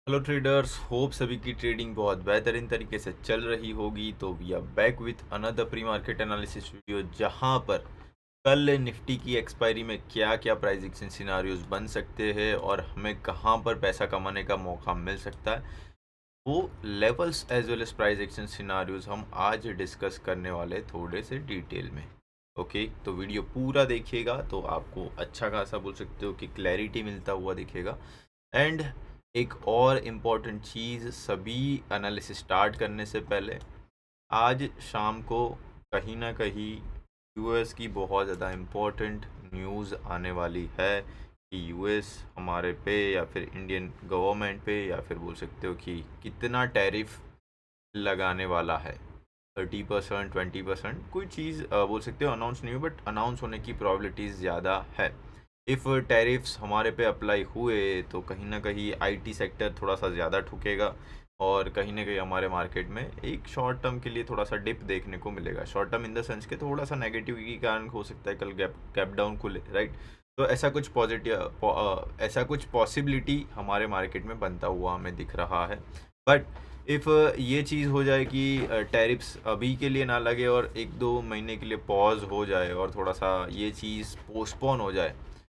Hello traders, hope सभी की trading बहुत बेहतरीन तरीके से चल रही होगी। तो we are back with another pre market analysis video, जहां पर कल निफ्टी की एक्सपायरी में क्या क्या प्राइस एक्शन सिनारियोज बन सकते हैं और हमें कहां पर पैसा कमाने का मौका मिल सकता है, वो levels as well as price action scenarios हम आज डिस्कस करने वाले थोड़े से डिटेल में। ओके, तो वीडियो पूरा देखिएगा तो आपको अच्छा खासा बोल सकते हो कि क्लैरिटी मिलता हुआ दिखेगा। एंड एक और इम्पॉर्टेंट चीज़, सभी एनालिसिस स्टार्ट करने से पहले आज शाम को कहीं ना कहीं यूएस की बहुत ज़्यादा इम्पोर्टेंट न्यूज़ आने वाली है कि यूएस हमारे पे या फिर इंडियन गवर्नमेंट पे या फिर बोल सकते हो कि कितना टैरिफ लगाने वाला है। 30%, 20%, कोई चीज़ बोल सकते हो अनाउंस नहीं हुई, बट अनाउंस होने की प्रॉबिलिटीज़ ज़्यादा है। इफ़ टैरिफ्स हमारे पे अप्लाई हुए तो कहीं ना कहीं आईटी सेक्टर थोड़ा सा ज़्यादा ठुकेगा और कहीं ना कहीं हमारे मार्केट में एक शॉर्ट टर्म के लिए थोड़ा सा डिप देखने को मिलेगा। Short term in the sense के थोड़ा सा नेगेटिव के कारण हो सकता है कल गैप डाउन खुले, राइट। तो ऐसा कुछ ऐसा कुछ पॉसिबिलिटी हमारे मार्केट में बनता हुआ हमें दिख रहा है। बट इफ़ ये चीज़ हो जाए कि टैरिफ्स अभी के लिए ना लगे और एक दो महीने के लिए पॉज हो जाए और थोड़ा सा ये चीज़ पोस्टपोन हो जाए,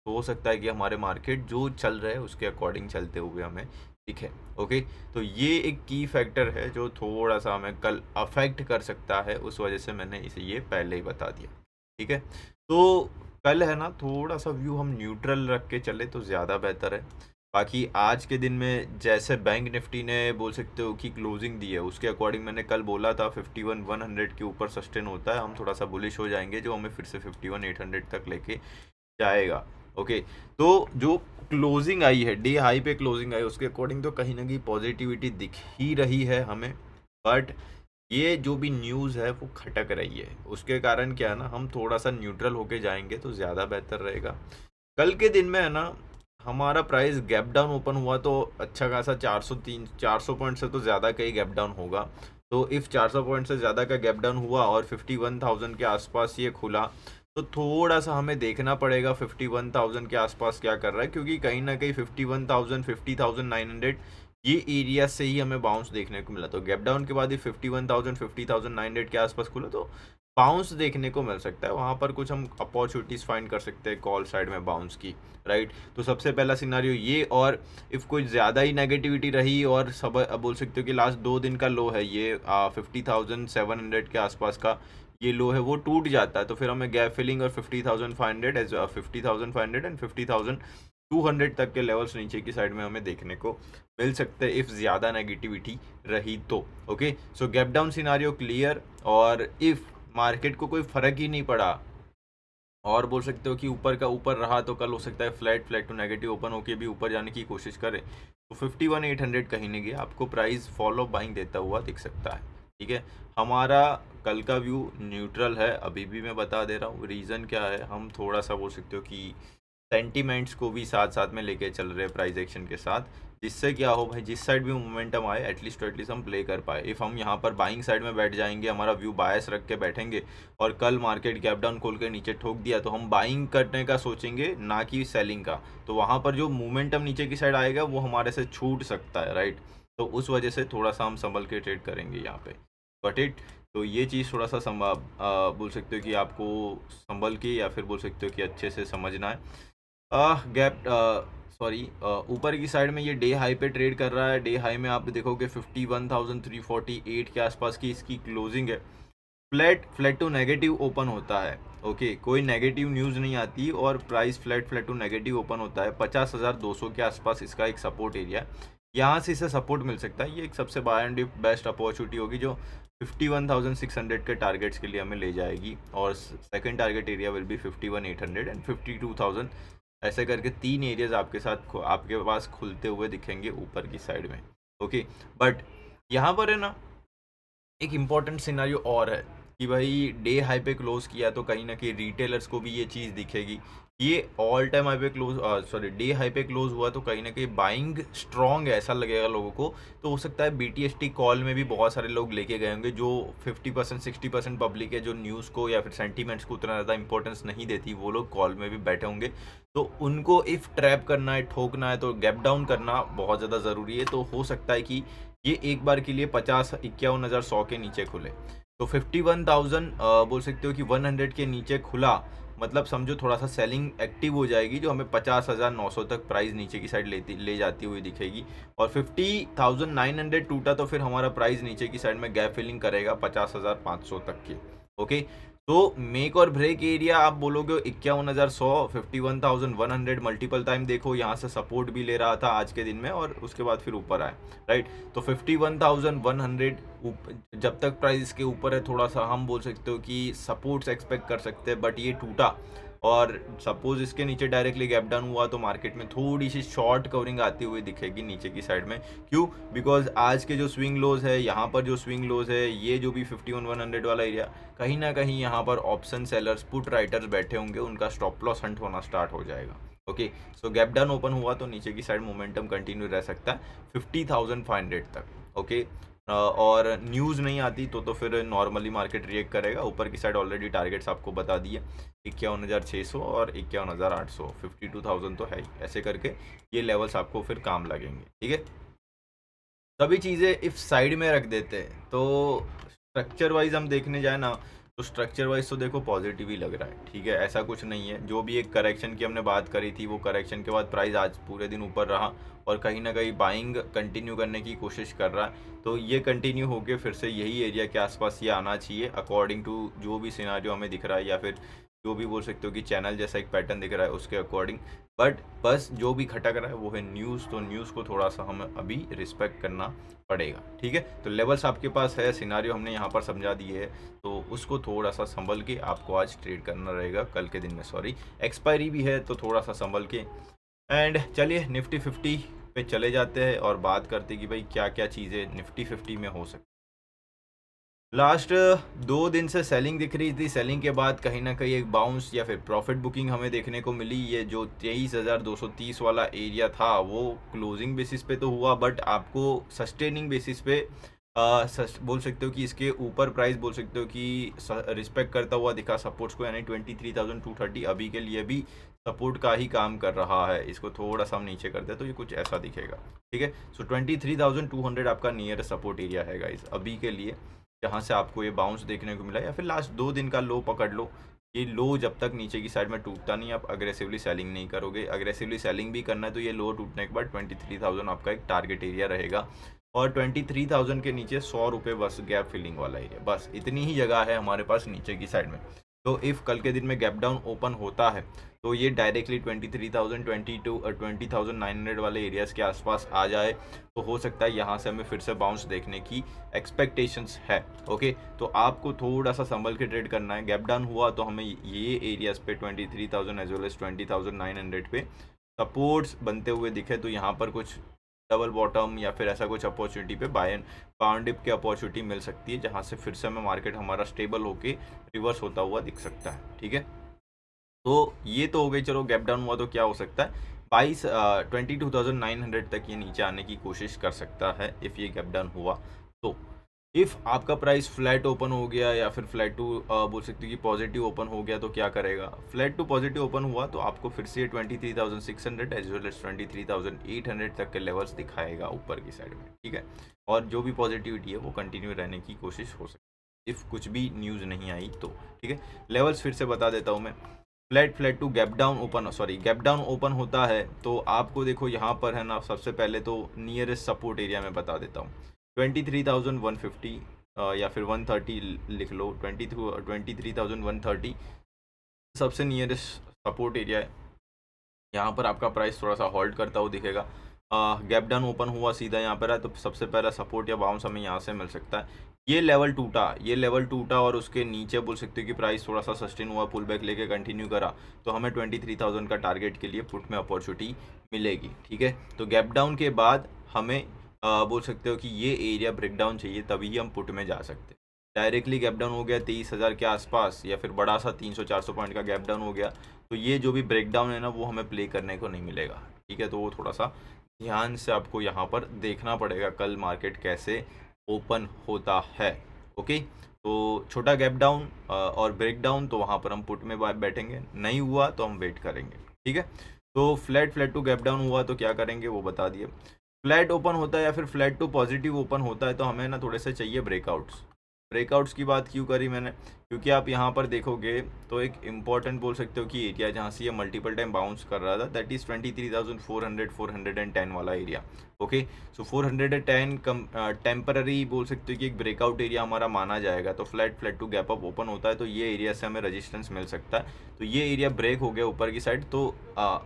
तो हो सकता है कि हमारे मार्केट जो चल रहा है उसके अकॉर्डिंग चलते हुए हमें दिखे। ओके, तो ये एक की फैक्टर है जो थोड़ा सा हमें कल अफेक्ट कर सकता है, उस वजह से मैंने इसे ये पहले ही बता दिया। ठीक है, तो कल है ना, थोड़ा सा व्यू हम न्यूट्रल रख के चले तो ज़्यादा बेहतर है। बाकी आज के दिन में जैसे बैंक निफ्टी ने बोल सकते हो कि क्लोजिंग दी है, उसके अकॉर्डिंग मैंने कल बोला था 51,100 के ऊपर सस्टेन होता है, हम थोड़ा सा बुलिश हो जाएंगे जो हमें फिर से 51,800 तक लेके जाएगा। ओके, तो जो क्लोजिंग आई है, डे हाई पे क्लोजिंग आई, उसके अकॉर्डिंग तो कहीं ना कहीं पॉजिटिविटी दिख ही रही है हमें। बट ये जो भी न्यूज़ है वो खटक रही है, उसके कारण क्या है ना, हम थोड़ा सा न्यूट्रल होके जाएंगे तो ज़्यादा बेहतर रहेगा। कल के दिन में है ना, हमारा प्राइस गैप डाउन ओपन हुआ तो अच्छा खासा 400 पॉइंट से तो ज़्यादा का ही गैप डाउन होगा। तो इफ़ 400 पॉइंट से ज़्यादा का गैप डाउन हुआ और 51,000 के आसपास ये खुला, तो थोड़ा सा हमें देखना पड़ेगा 51,000 के आसपास क्या कर रहा है, क्योंकि कहीं ना कहीं 51,000, 50,900 ये एरिया से ही हमें बाउंस देखने को मिला। तो गैप डाउन के बाद ही 51,000, 50,900 के आसपास खुला तो बाउंस देखने को मिल सकता है। वहाँ पर कुछ हम अपॉर्चुनिटीज़ फाइंड कर सकते हैं कॉल साइड में बाउंस की, राइट। तो सबसे पहला सिनारियो ये, और इफ़ कुछ ज़्यादा ही नेगेटिविटी रही और सब बोल सकते हो कि लास्ट 2 दिन का लो है ये 50,700 के आसपास का ये लो है, वो टूट जाता है तो फिर हमें गैप फिलिंग और 50,500 एज 50,500 एंड 50,200 तक के लेवल्स नीचे की साइड में हमें देखने को मिल सकते हैं इफ़ ज़्यादा नेगेटिविटी रही तो। ओके, सो गैप डाउन सिनारियो क्लियर। और इफ़ मार्केट को कोई फ़र्क ही नहीं पड़ा और बोल सकते हो कि ऊपर का ऊपर रहा, तो कल हो सकता है फ्लैट टू नेगेटिव ओपन होके भी ऊपर जाने की कोशिश करे, तो 51,800 कहीं नहीं गया, आपको प्राइस फॉलो बाइंग देता हुआ दिख सकता है। ठीक है, हमारा कल का व्यू न्यूट्रल है, अभी भी मैं बता दे रहा हूँ। रीज़न क्या है, हम थोड़ा सा बोल सकते हो कि सेंटीमेंट्स को भी साथ साथ में लेके चल रहे हैं प्राइस एक्शन के साथ, जिससे क्या हो भाई, जिस साइड भी मोमेंटम आए एटलीस्ट हम प्ले कर पाए। इफ़ हम यहाँ पर बाइंग साइड में बैठ जाएंगे, हमारा व्यू बायस रख के बैठेंगे और कल मार्केट गैप डाउन खोल के नीचे ठोक दिया, तो हम बाइंग करने का सोचेंगे ना कि सेलिंग का। तो वहाँ पर जो मोमेंटम नीचे की साइड आएगा वो हमारे से छूट सकता है, राइट। तो उस वजह से थोड़ा सा हम संभल के ट्रेड करेंगे यहाँ पे। बट इट, तो ये चीज़ थोड़ा सा बोल सकते हो कि आपको संभल के या फिर बोल सकते हो कि अच्छे से समझना है। गैप सॉरी ऊपर की साइड में ये डे हाई पे ट्रेड कर रहा है। डे हाई में आप देखोगे 51,348 के आसपास की इसकी क्लोजिंग है। फ्लैट टू नेगेटिव ओपन होता है। ओके, कोई नेगेटिव न्यूज़ नहीं आती और price flat to negative open होता है। 50,200 के आसपास इसका एक सपोर्ट एरिया है, यहाँ से इसे सपोर्ट मिल सकता है। ये एक सबसे बाय एंड बेस्ट अपॉर्चुनिटी होगी जो 51,600 के टारगेट्स के लिए हमें ले जाएगी, और second target area will be 51,800 and 52,000। ऐसे करके तीन एरियाज आपके पास खुलते हुए दिखेंगे ऊपर की साइड में। ओके, बट यहाँ पर है ना, एक इम्पॉर्टेंट सिनारियो और है कि भाई डे हाई पे क्लोज किया तो कहीं ना कहीं रिटेलर्स को भी ये चीज़ दिखेगी ये ऑल टाइम हाई पे क्लोज, सॉरी डे हाई पे क्लोज हुआ तो कहीं ना कहीं बाइंग स्ट्रांग है ऐसा लगेगा लोगों को। तो हो सकता है BTST कॉल में भी बहुत सारे लोग लेके गए होंगे जो 50% 60% पब्लिक है जो न्यूज़ को या फिर सेंटीमेंट्स को उतना ज़्यादा इंपॉर्टेंस नहीं देती, वो लोग कॉल में भी बैठे होंगे। तो उनको इफ़ ट्रैप करना है, ठोकना है, तो गैप डाउन करना बहुत ज़्यादा ज़रूरी है। तो हो सकता है कि ये एक बार के लिए 50-51,100 के नीचे खुले। तो 51,000 बोल सकते हो कि 100 के नीचे खुला, मतलब समझो थोड़ा सा सेलिंग एक्टिव हो जाएगी जो हमें 50,900 तक प्राइस नीचे की साइड ले जाती हुई दिखेगी। और 50,900 टूटा तो फिर हमारा प्राइस नीचे की साइड में गैप फिलिंग करेगा 50,500 तक की। ओके, तो मेक और ब्रेक एरिया आप बोलोगे 51,100, 51,100 मल्टीपल टाइम देखो, यहाँ से सपोर्ट भी ले रहा था आज के दिन में और उसके बाद फिर ऊपर आया, राइट। तो 51,100 जब तक प्राइस इसके ऊपर है, थोड़ा सा हम बोल सकते हो कि सपोर्ट्स एक्सपेक्ट कर सकते हैं, बट ये टूटा और सपोज इसके नीचे डायरेक्टली गैप डाउन हुआ तो मार्केट में थोड़ी सी शॉर्ट कवरिंग आती हुई दिखेगी नीचे की साइड में। क्यों? बिकॉज आज के जो स्विंग लोज है, यहाँ पर जो स्विंग लोज है, ये जो भी 51,100 वाला एरिया, कहीं ना कहीं यहाँ पर ऑप्शन सेलर्स, पुट राइटर्स बैठे होंगे, उनका स्टॉप लॉस हंट होना स्टार्ट हो जाएगा। ओके, सो गैप डाउन ओपन हुआ तो नीचे की साइड मोमेंटम कंटिन्यू रह सकता है 50,500 तक। ओके, और न्यूज़ नहीं आती तो फिर नॉर्मली मार्केट रिएक्ट करेगा। ऊपर की साइड ऑलरेडी टारगेट्स आपको बता दिए, 51,600 और 51,800, 52,000 तो है ही। ऐसे करके ये लेवल्स आपको फिर काम लगेंगे, ठीक है। सभी चीज़ें इफ साइड में रख देते हैं तो स्ट्रक्चर वाइज हम देखने जाए ना, तो स्ट्रक्चर वाइज तो देखो पॉजिटिव ही लग रहा है, ठीक है। ऐसा कुछ नहीं है, जो भी एक करेक्शन की हमने बात करी थी, वो करेक्शन के बाद प्राइस आज पूरे दिन ऊपर रहा और कहीं ना कहीं बाइंग कंटिन्यू करने की कोशिश कर रहा है। तो ये कंटिन्यू होके फिर से यही एरिया के आसपास ये आना चाहिए अकॉर्डिंग टू जो भी सिनारियो हमें दिख रहा है, या फिर जो भी बोल सकते हो कि चैनल जैसा एक पैटर्न दिख रहा है उसके अकॉर्डिंग। बट बस जो भी खटक रहा है वो है न्यूज़, तो न्यूज़ को थोड़ा सा हमें अभी रिस्पेक्ट करना पड़ेगा, ठीक है। तो लेवल्स आपके पास है, सिनारियो हमने यहाँ पर समझा दिए है, तो उसको थोड़ा सा संभल के आपको आज ट्रेड करना रहेगा, कल के दिन में सॉरी एक्सपायरी भी है तो थोड़ा सा संभल के। एंड चलिए निफ्टी 50 पे चले जाते हैं और बात करते हैं कि भाई क्या क्या चीज़ें निफ्टी 50 में हो सकती। लास्ट 2 दिन से सेलिंग दिख रही थी, सेलिंग के बाद कहीं ना कहीं एक बाउंस या फिर प्रॉफिट बुकिंग हमें देखने को मिली। ये जो 23,230 वाला एरिया था वो क्लोजिंग बेसिस पे तो हुआ, बट आपको सस्टेनिंग बेसिस पे बोल सकते हो कि इसके ऊपर प्राइस बोल सकते हो कि रिस्पेक्ट करता हुआ दिखा सपोर्ट्स को, यानी 23,230 अभी के लिए भी सपोर्ट का ही काम कर रहा है। इसको थोड़ा सा हम नीचे करते हैं तो ये कुछ ऐसा दिखेगा, ठीक है। सो 23,200 आपका नियर सपोर्ट एरिया है गाइस अभी के लिए, जहाँ से आपको ये बाउंस देखने को मिला, या फिर लास्ट 2 दिन का लो पकड़ लो। ये लो जब तक नीचे की साइड में टूटता नहीं, आप अग्रेसिवली सेलिंग नहीं करोगे। अग्रेसिवली सेलिंग भी करना है तो ये लो टूटने के बाद 23,000 आपका एक टारगेट एरिया रहेगा, और 23,000 के नीचे 100 रुपये बस गैप फिलिंग वाला एरिया, बस इतनी ही जगह है हमारे पास नीचे की साइड में। तो इफ़ कल के दिन में गैप डाउन ओपन होता है तो ये डायरेक्टली 23,000, 20,900 वाले एरियाज़ के आसपास आ जाए तो हो सकता है यहाँ से हमें फिर से बाउंस देखने की एक्सपेक्टेशंस है। ओके, तो आपको थोड़ा सा संभल के ट्रेड करना है। गैप डाउन हुआ तो हमें ये एरियाज़ पे 23,000 एज वेल एज 20,900 पे सपोर्ट्स बनते हुए दिखे तो यहाँ पर कुछ डबल बॉटम या फिर ऐसा कुछ अपॉर्चुनिटी पे बाय एंड पाउंड डिप की अपॉर्चुनिटी मिल सकती है, जहाँ से फिर से हमें मार्केट हमारा स्टेबल होके रिवर्स होता हुआ दिख सकता है, ठीक है। तो ये तो हो गई, चलो गैप डाउन हुआ तो क्या हो सकता है, 22,900 तक ये नीचे आने की कोशिश कर सकता है इफ़ ये गैप डाउन हुआ तो। इफ़ आपका प्राइस फ्लैट ओपन हो गया या फिर फ्लैट टू बोल सकते हो कि पॉजिटिव ओपन हो गया तो क्या करेगा, फ्लैट टू पॉजिटिव ओपन हुआ तो आपको फिर से 23,600 एज वेल एज 23,800 तक के लेवल्स दिखाएगा ऊपर की साइड में, ठीक है। और जो भी पॉजिटिविटी है वो कंटिन्यू रहने की कोशिश हो सकती है इफ़ कुछ भी न्यूज़ नहीं आई तो, ठीक है। लेवल्स फिर से बता देता हूँ मैं। Flat to gap down open, sorry gap down open होता है तो आपको देखो यहाँ पर है ना, सबसे पहले तो नियरेस्ट सपोर्ट एरिया में बता देता हूँ 23,150 या फिर 130 लिख लो, 23,130 सबसे नियरेस्ट सपोर्ट एरिया है। यहाँ पर आपका प्राइस थोड़ा सा होल्ड करता हुआ दिखेगा। गैप डाउन ओपन हुआ सीधा यहाँ पर है तो सबसे पहला सपोर्ट या बाउंस हमें यहाँ से मिल सकता है। ये लेवल टूटा और उसके नीचे बोल सकते हो कि प्राइस थोड़ा सा सस्टेन हुआ, पुल बैक लेके कंटिन्यू करा तो हमें 23,000 का टारगेट के लिए पुट में अपॉर्चुनिटी मिलेगी, ठीक है। तो गैप डाउन के बाद हमें बोल सकते हो कि ये एरिया ब्रेकडाउन चाहिए तभी हम पुट में जा सकते हैं। डायरेक्टली गैप डाउन हो गया 23,000 के आसपास या फिर बड़ा सा 300-400 पॉइंट का गैप डाउन हो गया तो ये जो भी ब्रेकडाउन है ना वो हमें प्ले करने को नहीं मिलेगा, ठीक है। तो वो थोड़ा सा ध्यान से आपको यहाँ पर देखना पड़ेगा कल मार्केट कैसे ओपन होता है। ओके, तो छोटा गैप डाउन और ब्रेक डाउन तो वहाँ पर हम पुट में बैठेंगे, नहीं हुआ तो हम वेट करेंगे, ठीक है। तो फ्लैट टू गैप डाउन हुआ तो क्या करेंगे वो बता दिए। फ्लैट ओपन होता है या फिर फ्लैट टू पॉजिटिव ओपन होता है तो हमें ना थोड़े से चाहिए ब्रेकआउट्स। ब्रेकआउट्स की बात क्यों करी मैंने, क्योंकि आप यहाँ पर देखोगे तो एक इम्पॉर्टेंट बोल सकते हो कि एरिया जहाँ से ये मल्टीपल टाइम बाउंस कर रहा था, दैट इज़ 23,410 वाला एरिया। ओके, सो 410 टेम्पररी बोल सकते हो कि एक ब्रेकआउट एरिया हमारा माना जाएगा। तो flat to gap up open होता है तो ये एरिया से हमें रेजिस्टेंस मिल सकता है। तो ये एरिया ब्रेक हो गया ऊपर की साइड, तो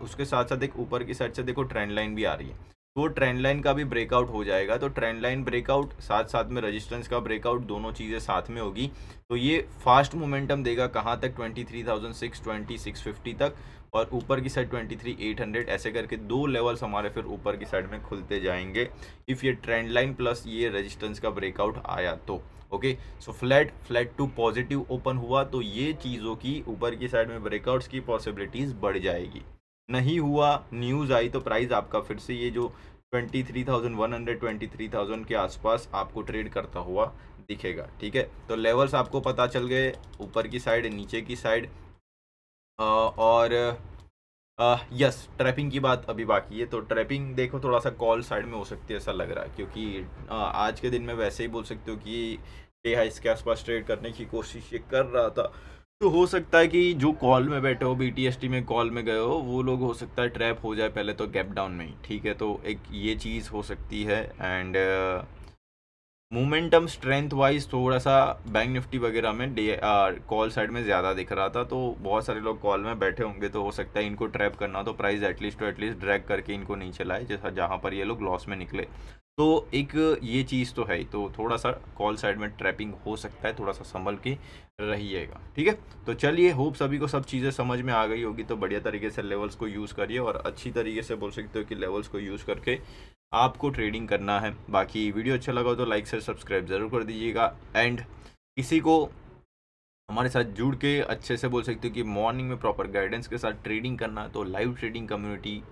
उसके साथ साथ एक ऊपर की साइड से देखो ट्रेंड लाइन भी आ रही है, तो ट्रेंड लाइन का भी ब्रेकआउट हो जाएगा। तो ट्रेंड लाइन ब्रेकआउट साथ साथ में रेजिस्टेंस का ब्रेकआउट, दोनों चीज़ें साथ में होगी तो ये फास्ट मोमेंटम देगा कहाँ तक, 23,620 650 तक, और ऊपर की साइड 23,800, ऐसे करके दो लेवल्स हमारे फिर ऊपर की साइड में खुलते जाएंगे इफ़ ये ट्रेंड लाइन प्लस ये रेजिस्टेंस का ब्रेकआउट आया तो। Okay, so flat to positive open हुआ तो ये चीज़ों की ऊपर की साइड में ब्रेकआउट्स की पॉसिबिलिटीज़ बढ़ जाएगी। नहीं हुआ, न्यूज़ आई तो प्राइस आपका फिर से ये जो 23,100 23,000 के आसपास आपको ट्रेड करता हुआ दिखेगा, ठीक है। तो लेवल्स आपको पता चल गए, ऊपर की साइड नीचे की साइड, और यस ट्रैपिंग की बात अभी बाकी है। तो ट्रैपिंग देखो थोड़ा सा कॉल साइड में हो सकती है ऐसा लग रहा है, क्योंकि आज के दिन में वैसे ही बोल सकते हो कि डे हाइस के आसपास ट्रेड करने की कोशिश ये कर रहा था। तो हो सकता है कि जो कॉल में बैठे हो, BTST में कॉल में गए हो, वो लोग हो सकता है ट्रैप हो जाए पहले तो गैप डाउन में ही, ठीक है। तो एक ये चीज़ हो सकती है। एंड मोमेंटम स्ट्रेंथ वाइज थोड़ा सा बैंक निफ्टी वगैरह में कॉल साइड में ज़्यादा दिख रहा था, तो बहुत सारे लोग कॉल में बैठे होंगे, तो हो सकता है इनको ट्रैप करना तो प्राइस एटलीस्ट ड्रैग करके इनको नीचे लाए, जैसा जहाँ पर ये लोग लॉस में निकले। तो एक ये चीज़ तो है ही, तो थोड़ा सा कॉल साइड में ट्रैपिंग हो सकता है, थोड़ा सा संभल के रहिएगा, ठीक है। तो चलिए, होप सभी को सब चीज़ें समझ में आ गई होगी। तो बढ़िया तरीके से लेवल्स को यूज़ करिए और अच्छी तरीके से बोल सकते हो कि लेवल्स को यूज़ करके आपको ट्रेडिंग करना है। बाकी वीडियो अच्छा लगा तो लाइक से सब्सक्राइब ज़रूर कर दीजिएगा। एंड किसी को हमारे साथ जुड़ के अच्छे से बोल सकते हो कि मॉर्निंग में प्रॉपर गाइडेंस के साथ ट्रेडिंग करना है, तो लाइव ट्रेडिंग कम्युनिटी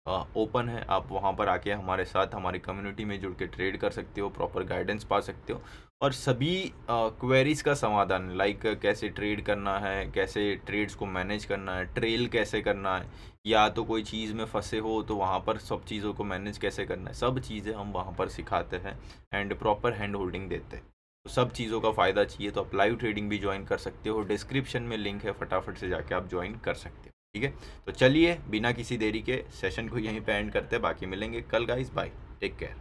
ओपन है, आप वहाँ पर आके हमारे साथ हमारी कम्युनिटी में जुड़ के ट्रेड कर सकते हो, प्रॉपर गाइडेंस पा सकते हो, और सभी क्वेरीज़ का समाधान, लाइक कैसे ट्रेड करना है, कैसे ट्रेड्स को मैनेज करना है, ट्रेल कैसे करना है, या तो कोई चीज़ में फंसे हो तो वहाँ पर सब चीज़ों को मैनेज कैसे करना है, सब चीज़ें हम वहाँ पर सिखाते हैं एंड प्रॉपर हैंड होल्डिंग देते हैं। तो सब चीज़ों का फ़ायदा चाहिए तो आप लाइव ट्रेडिंग भी ज्वाइन कर सकते हो, डिस्क्रिप्शन में लिंक है, फटाफट से जाके आप ज्वाइन कर सकते हो, ठीक है। तो चलिए बिना किसी देरी के सेशन को यहीं पे एंड करते हैं, बाकी मिलेंगे कल गाइस, बाय, टेक केयर।